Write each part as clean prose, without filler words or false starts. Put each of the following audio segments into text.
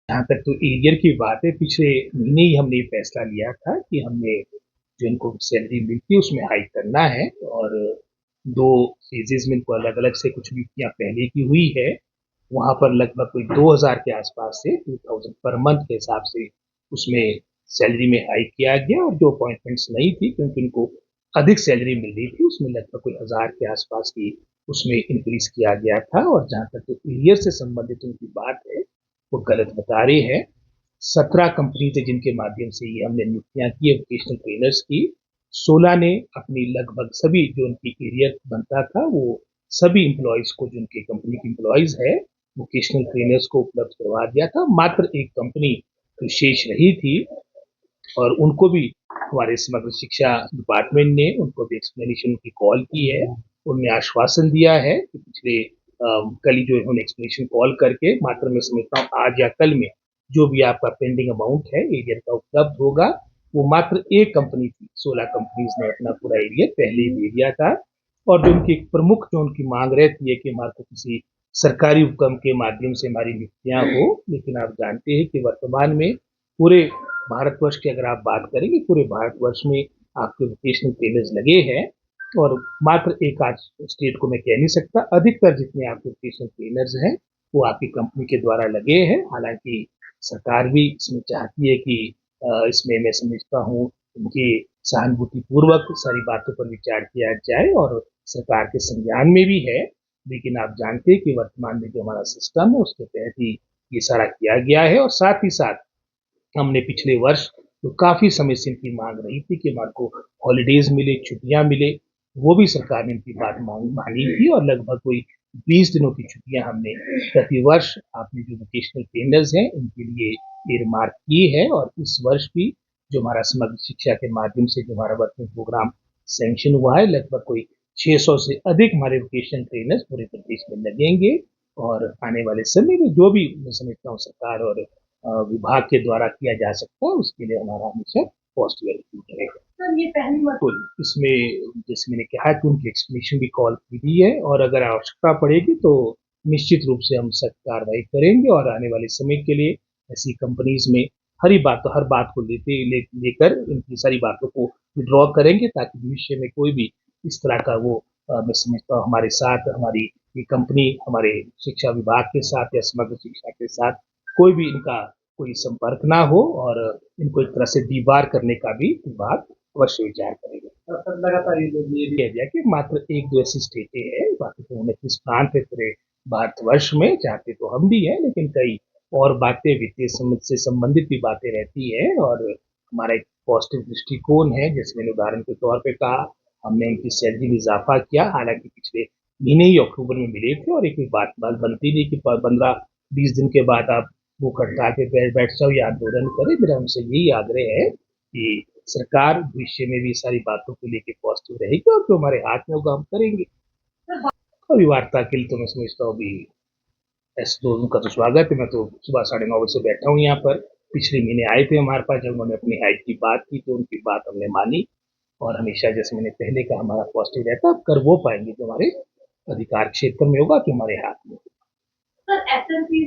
जहाँ तक तो एरियर की बात है, पिछले महीने ही हमने ये फैसला लिया था कि हमने जो इनको सैलरी मिलती है उसमें हाइक करना है और 2 फेजेज़ में इनको अलग-अलग से कुछ नियुक्तियाँ पहले की हुई है। वहाँ पर लगभग कोई 2000 के आस-पास से 2000 पर मंथ के हिसाब से उसमें सैलरी में हाइक किया गया और जो अपॉइंटमेंट्स नहीं थी क्योंकि उनको अधिक सैलरी मिल रही थी, उसमें लगभग कोई 1000 के आस-पास की उसमें इंक्रीज़ किया गया था और जहाँ तक एरियर से संबंधित उनकी बात है, वो गलत बता रहे हैं। 17 कंपनी थे जिनके माध्यम से ये हमने नियुक्तियां की है वोकेशनल ट्रेनर्स की। 16 ने अपनी लगभग सभी जो उनकी एरियर बनता था वो सभी इम्प्लॉयज को जो उनके कंपनी के इम्प्लॉयज है वोकेशनल ट्रेनर्स को उपलब्ध करवा दिया था। मात्र एक कंपनी जो शेष रही थी और उनको भी हमारे समग्र शिक्षा डिपार्टमेंट ने उनको भी एक्सप्लेनेशन की कॉल की है। उन्हें आश्वासन दिया है कि पिछले कल ही जो उन्होंने एक्सप्लेनेशन कॉल करके मात्र मैं समझता हूँ आज या कल में जो भी आपका पेंडिंग अमाउंट है एरियर का उपलब्ध होगा। वो मात्र एक कंपनी थी, 16 कंपनीज ने अपना पूरा एरियर पहले ही दे दिया था और जो उनकी प्रमुख जो उनकी मांग रहती है कि हमारे को किसी सरकारी उपक्रम के माध्यम से हमारी नियुक्तियां हो, लेकिन आप जानते हैं कि वर्तमान में पूरे भारतवर्ष की अगर आप बात करेंगे पूरे भारतवर्ष में आपके वोकेशनल ट्रेनर्स लगे हैं और मात्र एक आध स्टेट को मैं कह नहीं सकता, अधिकतर जितने आपके वोकेशनल ट्रेनर्स हैं वो आपकी कंपनी के द्वारा लगे हैं। हालांकि सरकार भी इसमें चाहती है कि इसमें मैं समझता हूँ उनकी सहानुभूति पूर्वक सारी बातों पर विचार किया जाए और सरकार के संज्ञान में भी है। लेकिन आप जानते हैं कि वर्तमान में जो हमारा सिस्टम है उसके तहत ही ये सारा किया गया है और साथ ही साथ हमने पिछले वर्ष तो काफ़ी समय से इनकी मांग रही थी कि हमारे को हॉलीडेज मिले, छुट्टियाँ मिले, वो भी सरकार ने इनकी बात मानी थी और लगभग कोई 20 दिनों की छुट्टियाँ हमने प्रतिवर्ष आपने जो वोकेशनल ट्रेनर्स हैं इनके लिए earmark की है और इस वर्ष भी जो हमारा समग्र शिक्षा के माध्यम से जो हमारा वर्किंग प्रोग्राम सैंक्शन हुआ है, लगभग कोई 600 से अधिक हमारे वोकेशनल ट्रेनर्स पूरे प्रदेश में लगेंगे और आने वाले समय में जो भी मैं समझता हूँ सरकार और विभाग के द्वारा किया जा सकता है उसके लिए हमारा हमेशा पॉजिटिव एटीट्यूड रहेगा। सर ये पहली बिल्कुल इसमें जैसे मैंने कहा कि उनकी एक्सप्लेनेशन भी कॉल की दी है और अगर आवश्यकता पड़ेगी तो निश्चित रूप से हम सख्त कार्रवाई करेंगे और आने वाले समय के लिए ऐसी कंपनीज में हर बात को लेकर इनकी सारी बातों को विड्रॉ करेंगे ताकि भविष्य में कोई भी इस तरह का वो मैं समझता हूँ हमारे साथ हमारी ये कंपनी हमारे शिक्षा विभाग के साथ या समग्र शिक्षा के साथ कोई भी इनका कोई संपर्क ना हो और इनको एक तरह से दीवार करने का भी विभाग अवश्य विचार करेगा। सर लगातार ये किया गया कि मात्र एक दो ऐसी स्टेटें हैं, बाकी तो 29 प्रांत है पूरे भारतवर्ष में, चाहते तो हम भी हैं लेकिन कई और बातें वित्तीय से संबंधित भी बातें रहती है और हमारा एक पॉजिटिव दृष्टिकोण है। जैसे मैंने उदाहरण के तौर पे कहा हमने इनकी सैलरी में इजाफा किया, हालांकि पिछले महीने ही अक्टूबर में मिले थे और एक बात बनती नहीं कि 15-20 दिन के बाद आप भूख हड़ताल पे बैठ जाओ या आंदोलन करे। मेरा उनसे यही आग्रह है कि सरकार भविष्य में भी सारी बातों को लेकर पॉजिटिव रहेगी और जो हमारे हाथ में होगा हम करेंगे। अभी वार्ता के लिए तो मैं समझता हूँ अभी ऐसे तो उनका तो स्वागत है। मैं तो सुबह 9:30 बजे से बैठा हूँ यहाँ पर। पिछले महीने आए थे हमारे पास, जब उन्होंने अपनी हाइट की बात की तो उनकी बात हमने मानी और हमेशा जैसे मैंने पहले कहा हमारा पॉजिटिव रहता है। कर वो पाएंगे जो हमारे अधिकार क्षेत्र में होगा, जो हमारे हाथ में। सर एसएमसी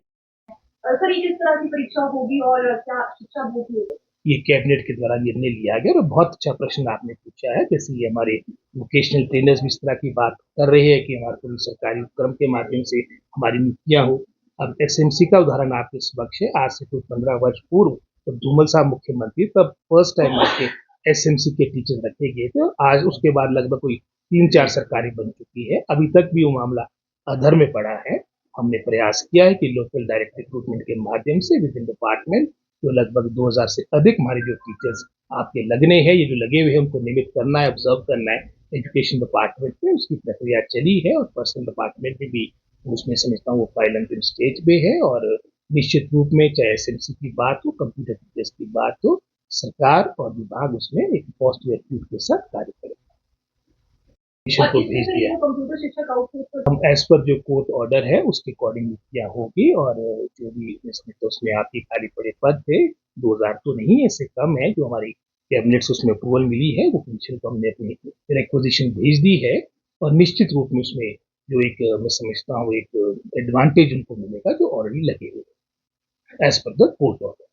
सर ये किस तरह की परीक्षा होगी और क्या शिक्षा बोर्ड की होगी? ये कैबिनेट के द्वारा निर्णय लिया गया और बहुत अच्छा प्रश्न आपने पूछा है। जैसे ये हमारे वोकेशनल ट्रेनर्स भी इस तरह की बात कर रहे हैं कि हमारे को सरकारी उपक्रम के माध्यम से हमारी नियुक्तियां हो। अब एसएमसी का उदाहरण आपके समक्ष है। आज से कुछ 15 वर्ष पूर्व तो धूमल साहब मुख्यमंत्री तब फर्स्ट टाइम आपके एसएमसी के टीचर रखे गए थे। आज उसके बाद लगभग कोई 3-4 सरकारी बन चुकी है। अभी तक भी वो मामला अधर में पड़ा है। हमने प्रयास किया है कि लोकल डायरेक्ट रिक्रूटमेंट के माध्यम से विद इन डिपार्टमेंट जो लगभग 2000 से अधिक हमारे जो टीचर्स आपके लगने हैं, ये जो लगे हुए हैं उनको नियमित करना है, ऑब्जर्व करना है। एजुकेशन डिपार्टमेंट में उसकी प्रक्रिया चली है और पर्सनल डिपार्टमेंट में भी उसमें समझता हूँ वो फाइल अंतिम स्टेज पे है और निश्चित रूप में चाहे एसएमसी की बात हो, कंप्यूटर टीचर्स की बात हो, सरकार और विभाग उसमें एक पॉजिटिव एटीट्यूड के साथ कार्य करें। को भेज दिया हम एज पर जो कोर्ट ऑर्डर है उसके अकॉर्डिंग नियुक्तियां होगी और जो भी इसमें तो उसमें आपके खाली पड़े पद थे 2000 तो नहीं, इससे कम है जो हमारी कैबिनेट से उसमें अप्रूवल मिली है वो पेंशन को हमने अपनी रिक्वेजिशन भेज दी है और निश्चित रूप में उसमें जो एक मैं समझता हूँ एक एडवांटेज उनको मिलेगा जो ऑलरेडी लगे हुए। as per the court order.